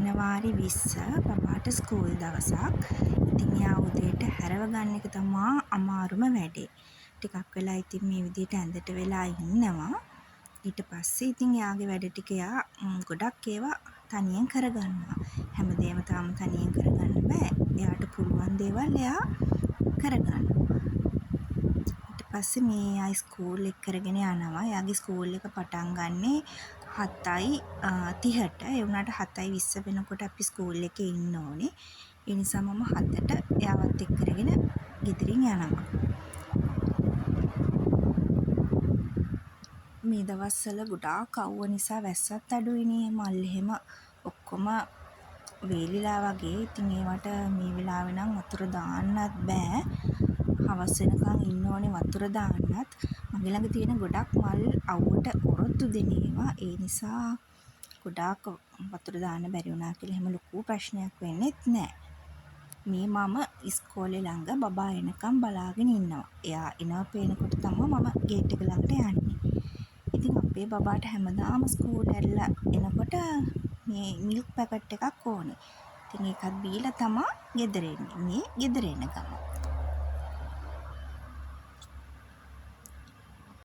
ජනවාරි 20 බබාට ස්කූල් දවසක්. ඉතින් එයා උදේට හැරව ගන්න එක තමා අමාරුම වැඩේ. ටිකක් වෙලා ඉතින් මේ විදිහට ඇඳට වෙලා ඉන්නවා. ඊට පස්සේ ඉතින් එයාගේ වැඩ ටික එයා ගොඩක් ඒවා තනියෙන් කරගන්නවා. හැමදේම තාම තනියෙන් කරගන්න බෑ. එයාට පුළුවන් දේවල් එයා කරගන්නවා. ඊට පස්සේ මේ අය ස්කූල් එක කරගෙන යනවා. එයාගේ ස්කූල් එක පටන් ගන්නේ 7:30ට. ඒ වුණාට 7:20 වෙනකොට අපි ස්කූල් එකේ ඉන්න ඕනේ. ඒ නිසා මම 7ට එයාවත් එක්ක කරගෙන ගෙදරින් යනවා. මේ දවස්වල ගොඩාක් අවුව නිසා වැස්සත් අඩුයිනේ. මල් එහෙම ඔක්කොම වේලිලා වගේ. ඉතින් ඒවට මේ වෙලාවේ නම් වතුර දාන්නත් බෑ. හවස් වෙනකන් ඉන්න ඕනේ වතුර දාන්නත්. මගේ ළඟ තියෙන ගොඩක් මල් අවුවට ඔරොත්තු දෙන ඒවා. ඒ නිසා ගොඩාක් වතුර දාන්න බැරි වුණා කියලා එහෙම ලොකු ප්‍රශ්නයක් වෙන්නෙත් නෑ. මේ මම ඉස්කෝලේ ළඟ බබා එනකම් බලාගෙන ඉන්නවා. එයා එනවා පේනකොට තමයි මම ගේට් එක ළඟට යන්නේ. ඉතින් අපේ බබාට හැමදාම ස්කූල් ඇරලා එනකොට මේ මිල්ක් පැකට් එකක් ඕනේ. ඉතින් ඒකත් බීලා තමයි ගෙදර එන්නේ. මේ ගෙදර එන ගම.